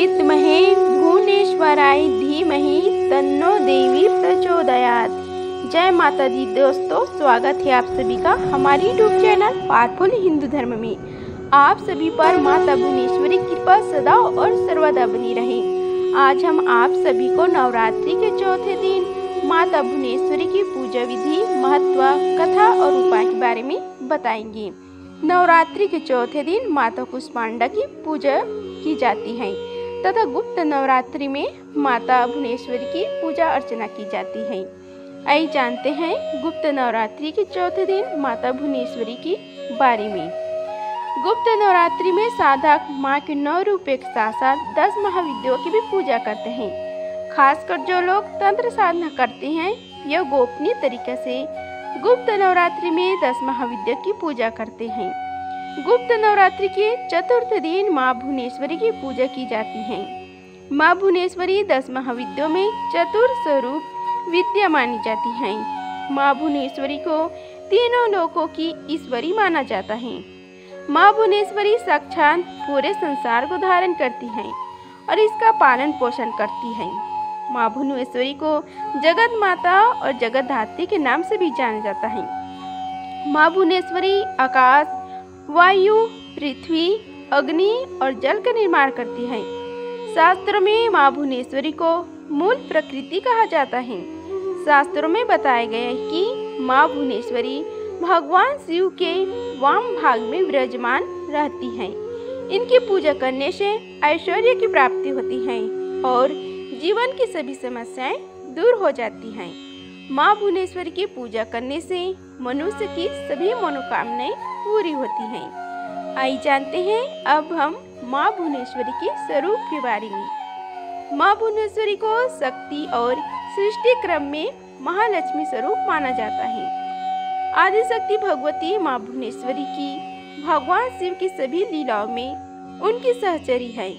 विद्महे भुवनेश्वराय धीमहि तन्नो देवी प्रचोदयात्। जय माता दी दोस्तों, स्वागत है आप सभी का हमारी यूट्यूब चैनल पावरफुल हिंदू धर्म में। आप सभी पर माता भुवनेश्वरी की कृपा सदा और सर्वदा बनी रहे। आज हम आप सभी को नवरात्रि के चौथे दिन माता भुवनेश्वरी की पूजा विधि, महत्व, कथा और उपाय के बारे में बताएंगे। नवरात्रि के चौथे दिन माता कुष्मांडा की पूजा की जाती है तथा गुप्त नवरात्रि में माता भुवनेश्वरी की पूजा अर्चना की जाती है। आइए जानते हैं गुप्त नवरात्रि के चौथे दिन माता भुवनेश्वरी की बारे में। गुप्त नवरात्रि में साधक माँ के 9 रूपों के साथ साथ 10 महाविद्याओं की भी पूजा करते हैं। खासकर जो लोग तंत्र साधना करते हैं, यह गोपनीय तरीके से गुप्त नवरात्रि में 10 महाविद्या की पूजा करते हैं। गुप्त नवरात्रि के चतुर्थ दिन माँ भुवनेश्वरी की पूजा की जाती है। माँ भुवनेश्वरी 10 महाविद्याओं में चतुर्थ स्वरूप विद्या मानी जाती है। माँ भुवनेश्वरी को तीनों लोकों की ईश्वरी माना जाता है। माँ भुवनेश्वरी साक्षात पूरे संसार को धारण करती है और इसका पालन पोषण करती है। माँ भुवनेश्वरी को जगत माता और जगत धात्री के नाम से भी जाना जाता है। माँ भुवनेश्वरी आकाश, वायु, पृथ्वी, अग्नि और जल का निर्माण करती है। शास्त्रों में माँ भुवनेश्वरी को मूल प्रकृति कहा जाता है। शास्त्रों में बताया गया है कि माँ भुवनेश्वरी भगवान शिव के वाम भाग में विराजमान रहती हैं। इनकी पूजा करने से ऐश्वर्य की प्राप्ति होती है और जीवन की सभी समस्याएं दूर हो जाती हैं। माँ भुवनेश्वरी की पूजा करने से मनुष्य की सभी मनोकामनाएं पूरी होती हैं। आइए जानते हैं अब हम माँ भुवनेश्वरी के स्वरूप के बारे में। माँ भुवनेश्वरी को शक्ति और सृष्टि क्रम में महालक्ष्मी स्वरूप माना जाता है। आदिशक्ति भगवती माँ भुवनेश्वरी की भगवान शिव की सभी लीलाओं में उनकी सहचरी है।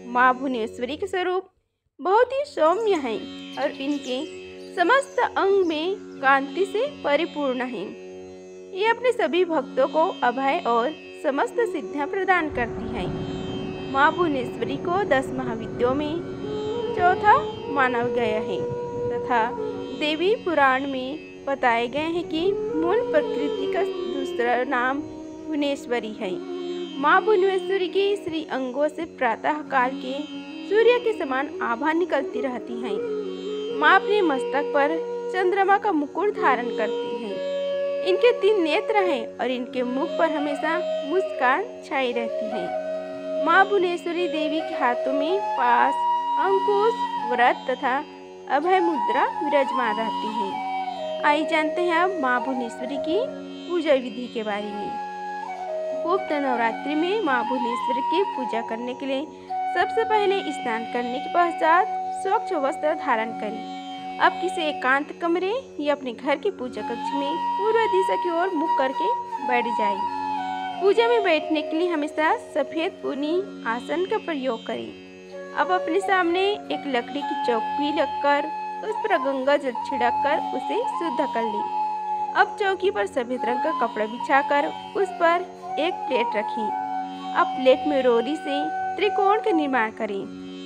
माँ भुवनेश्वरी के स्वरूप बहुत ही सौम्य है और इनके समस्त अंग में कांति से परिपूर्ण है। ये अपने सभी भक्तों को अभय और समस्त सिद्धियां प्रदान करती है। माँ भुवनेश्वरी को 10 महाविद्याओं में चौथा माना गया है तथा देवी पुराण में बताए गए हैं कि मूल प्रकृति का दूसरा नाम भुवनेश्वरी है। माँ भुवनेश्वरी की श्री अंगों से प्रातः काल के सूर्य के समान आभा निकलती रहती है। माँ अपने मस्तक पर चंद्रमा का मुकुट धारण करती है। इनके 3 नेत्र हैं और इनके मुख पर हमेशा मुस्कान छाई रहती है। माँ भुवनेश्वरी देवी के हाथों में पास, अंकुश, व्रत तथा अभय मुद्रा विराजमान रहती है। आइए जानते हैं अब माँ भुवनेश्वरी की पूजा विधि के बारे में। गुप्त नवरात्रि में माँ भुवनेश्वरी की पूजा करने के लिए सबसे पहले स्नान करने के पश्चात स्वच्छ वस्त्र धारण करें। अब किसी एकांत कमरे या अपने घर के पूजा कक्ष में पूर्व दिशा की ओर मुख करके बैठ जाए। पूजा में बैठने के लिए हमेशा सफेद ऊनी आसन का प्रयोग करें। अब अपने सामने एक लकड़ी की चौकी रखकर उस पर गंगा जल छिड़ककर उसे शुद्ध कर लें। अब चौकी पर सफेद रंग का कपड़ा बिछाकर उस पर एक प्लेट रखें। अब प्लेट में रोली से त्रिकोण का निर्माण करें।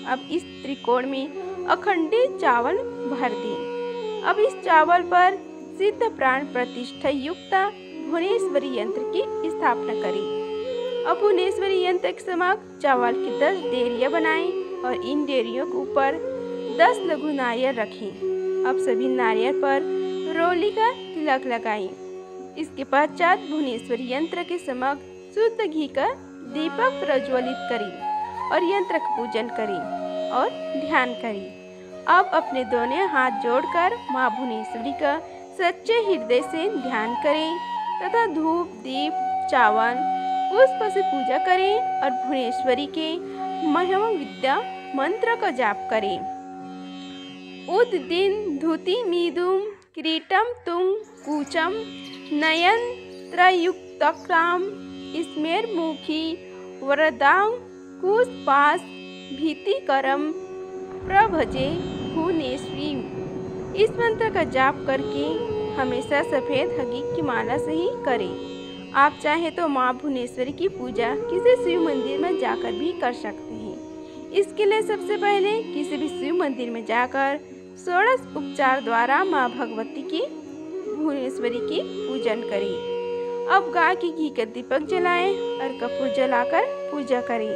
अब इस त्रिकोण में अखंडित चावल भर दें। अब इस चावल पर सिद्ध प्राण प्रतिष्ठा युक्त भुवनेश्वरी यंत्र की स्थापना करें। अब भुवनेश्वरी यंत्र के समक्ष चावल की 10 डेरियां बनाएं और इन डेरियों के ऊपर 10 लघु नारियल रखें। अब सभी नारियल पर रोली का तिलक लगाएं। इसके पश्चात भुवनेश्वरी यंत्र के समक्ष शुद्ध घी का दीपक प्रज्वलित करें और यंत्र का पूजन करें और ध्यान करें। अब अपने दोनों हाथ जोड़कर माँ भुवनेश्वरी का सच्चे हृदय से ध्यान करें तथा धूप, दीप, चावल, पुष्प से पूजा करें और भुवनेश्वरी के महिमा विद्या मंत्र का जाप करें। उद्दीन धुति नीदुम किरीटम तुंग कूचम नयन त्रयुक्तक्राम स्मेर मुखी वरदांग कुशपास भीतिकरम प्रभजे भुवनेश्वरी। इस मंत्र का जाप करके हमेशा सफ़ेद हकीक की माला से ही करें। आप चाहे तो माँ भुवनेश्वरी की पूजा किसी शिव मंदिर में जाकर भी कर सकते हैं। इसके लिए सबसे पहले किसी भी शिव मंदिर में जाकर षोडश उपचार द्वारा माँ भगवती की भुवनेश्वरी की पूजन करें। अब गाय के घी का दीपक जलाएं और कपूर जलाकर पूजा करें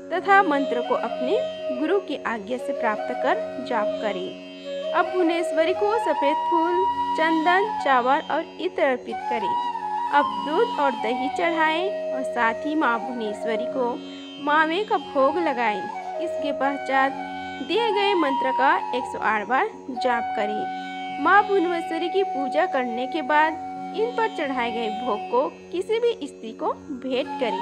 तथा मंत्र को अपने गुरु की आज्ञा से प्राप्त कर जाप करें। अब भुवनेश्वरी को सफेद फूल, चंदन, चावल और इत्र अर्पित करें। अब दूध और दही चढ़ाएं और साथ ही माँ भुवनेश्वरी को मावे का भोग लगाएं। इसके पश्चात दिए गए मंत्र का 108 बार जाप करें। माँ भुवनेश्वरी की पूजा करने के बाद इन पर चढ़ाए गए भोग को किसी भी स्त्री को भेंट करें।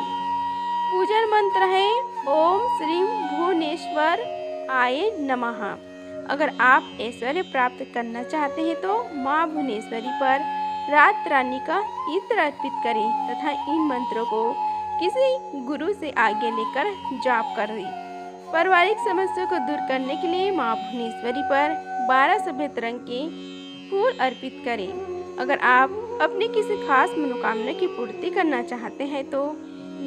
पूजन मंत्र है ओम श्री भुवनेश्वर आय नमः। अगर आप ऐश्वर्य प्राप्त करना चाहते हैं तो माँ भुवनेश्वरी पर रात रानी का इत्र अर्पित करें तथा इन मंत्रों को किसी गुरु से आगे लेकर जाप करें। पारिवारिक समस्या को दूर करने के लिए माँ भुवनेश्वरी पर 12 सफेद रंग के फूल अर्पित करें। अगर आप अपनी किसी खास मनोकामना की पूर्ति करना चाहते हैं तो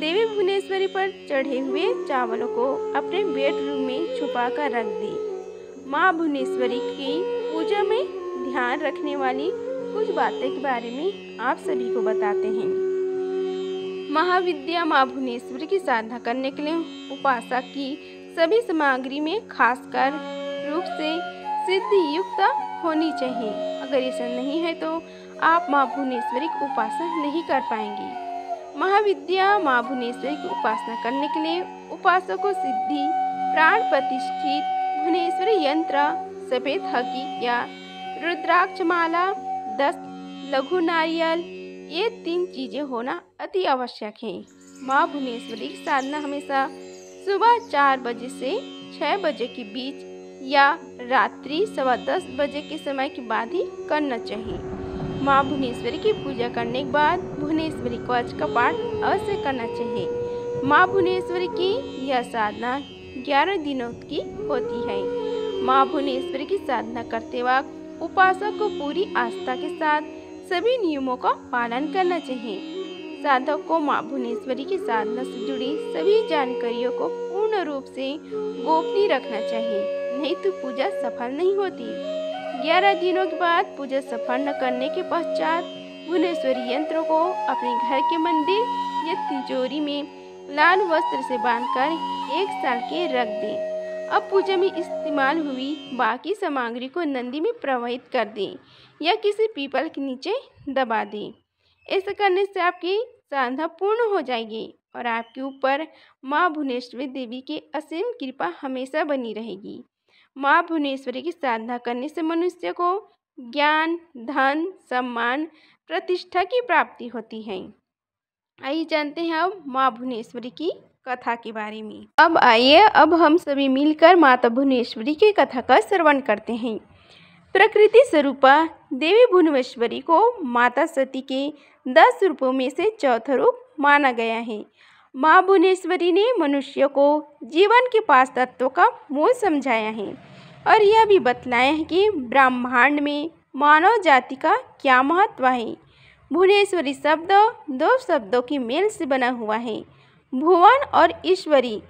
देवी भुवनेश्वरी पर चढ़े हुए चावलों को अपने बेडरूम में छुपा कर रख दें। माँ भुवनेश्वरी की पूजा में ध्यान रखने वाली कुछ बातें के बारे में आप सभी को बताते हैं। महाविद्या माँ भुवनेश्वरी की साधना करने के लिए उपासक की सभी सामग्री में खासकर रूप से सिद्धि युक्त होनी चाहिए। अगर ऐसा नहीं है तो आप माँ भुवनेश्वरी की उपासना नहीं कर पाएंगी। महाविद्या माँ भुवनेश्वरी की उपासना करने के लिए उपासक को सिद्धि, प्राण प्रतिष्ठित भुवनेश्वरी यंत्र, सफेद हकी या रुद्राक्ष माला, 10 लघु नारियल, ये 3 चीजें होना अति आवश्यक है। माँ भुवनेश्वरी की साधना हमेशा सुबह 4 बजे से 6 बजे के बीच या रात्रि 10:15 बजे के समय के बाद ही करना चाहिए। माँ भुवनेश्वरी की पूजा करने के बाद भुवनेश्वरी कवच का पाठ अवश्य करना चाहिए। माँ भुवनेश्वरी की यह साधना 11 दिनों की होती है। माँ भुवनेश्वरी की साधना करते वक्त उपासक को पूरी आस्था के साथ सभी नियमों का पालन करना चाहिए। साधक को माँ भुवनेश्वरी की साधना से जुड़ी सभी जानकारियों को पूर्ण रूप से गोपनीय रखना चाहिए, नहीं तो पूजा सफल नहीं होती। 11 दिनों के बाद पूजा सफल न करने के पश्चात भुवनेश्वरी यंत्रों को अपने घर के मंदिर या तिजोरी में लाल वस्त्र से बांधकर 1 साल के रख दें। अब पूजा में इस्तेमाल हुई बाकी सामग्री को नंदी में प्रवाहित कर दें या किसी पीपल के नीचे दबा दें। ऐसा करने से आपकी साधना पूर्ण हो जाएगी और आपके ऊपर माँ भुवनेश्वरी देवी की असीम कृपा हमेशा बनी रहेगी। माँ भुवनेश्वरी की साधना करने से मनुष्य को ज्ञान, धन, सम्मान, प्रतिष्ठा की प्राप्ति होती है। आइए जानते हैं अब माँ भुवनेश्वरी की कथा के बारे में। अब हम सभी मिलकर माता भुवनेश्वरी की कथा का श्रवण करते हैं। प्रकृति स्वरूपा देवी भुवनेश्वरी को माता सती के 10 रूपों में से चौथा रूप माना गया है। माँ भुवनेश्वरी ने मनुष्य को जीवन के 5 तत्वों का मूल समझाया है और यह भी बतलाया है कि ब्रह्मांड में मानव जाति का क्या महत्व है। भुवनेश्वरी शब्द 2 शब्दों के मेल से बना हुआ है, भुवन और ईश्वरी,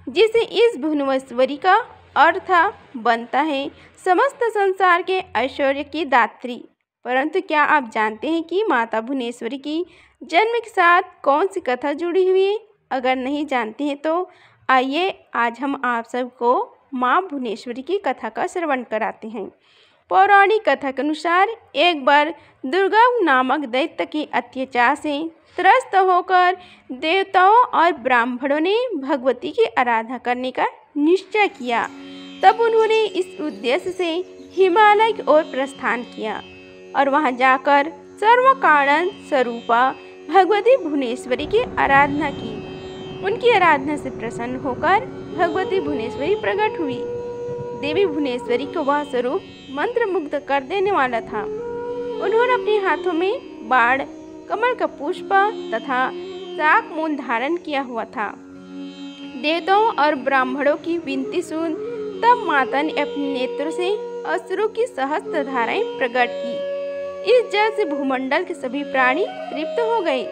जिसे इस भुवनेश्वरी का अर्थ बनता है समस्त संसार के ऐश्वर्य की दात्री। परंतु क्या आप जानते हैं कि माता भुवनेश्वरी की जन्म के साथ कौन सी कथा जुड़ी हुई है? अगर नहीं जानते हैं तो आइए आज हम आप सबको माँ भुवनेश्वरी की कथा का श्रवण कराते हैं। पौराणिक कथा के अनुसार एक बार दुर्गा नामक दैत्य के अत्याचार से त्रस्त होकर देवताओं और ब्राह्मणों ने भगवती की आराधना करने का निश्चय किया। तब उन्होंने इस उद्देश्य से हिमालय की ओर प्रस्थान किया और वहां जाकर सर्व कारण स्वरूपा भगवती भुवनेश्वरी की आराधना की। उनकी आराधना से प्रसन्न होकर भगवती भुवनेश्वरी प्रकट हुई। देवी भुवनेश्वरी का वह स्वरूप मंत्रमुग्ध कर देने वाला था। उन्होंने अपने हाथों में बाण, कमल का पुष्प तथा शाक मूल धारण किया हुआ था। देवताओं और ब्राह्मणों की विनती सुन तब माता ने अपने नेत्रों से अश्रु की सहस्त्र धाराएं प्रकट की। इस जल से भूमंडल के सभी प्राणी तृप्त हो गए।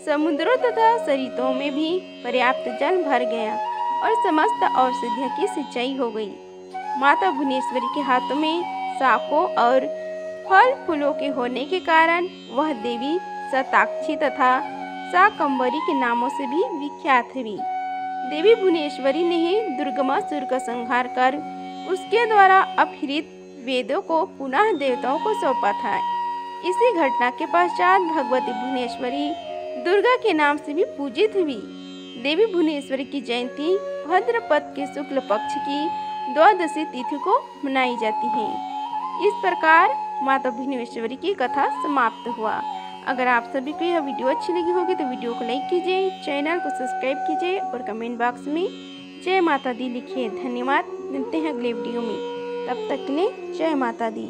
समुद्रों तथा सरिताओं में भी पर्याप्त जल भर गया और समस्त औषधियों की सिंचाई हो गई। माता भुवनेश्वरी के हाथों में शाखों और फल फूलों के होने के कारण वह देवी शताक्षी तथा शाकंभरी के नामों से भी विख्यात हुई। देवी भुवनेश्वरी ने ही दुर्गमासुर का संहार कर उसके द्वारा अपहृत वेदों को पुनः देवताओं को सौंपा था। इसी घटना के पश्चात भगवती भुवनेश्वरी दुर्गा के नाम से भी पूजित हुई। देवी भुवनेश्वरी की जयंती भाद्रपद के शुक्ल पक्ष की द्वादशी तिथि को मनाई जाती है। इस प्रकार माता भुवनेश्वरी की कथा समाप्त हुआ। अगर आप सभी को यह वीडियो अच्छी लगी होगी तो वीडियो को लाइक कीजिए, चैनल को सब्सक्राइब कीजिए और कमेंट बॉक्स में जय माता दी लिखिए। धन्यवाद। मिलते हैं अगले वीडियो में, तब तक के लिए जय माता दी।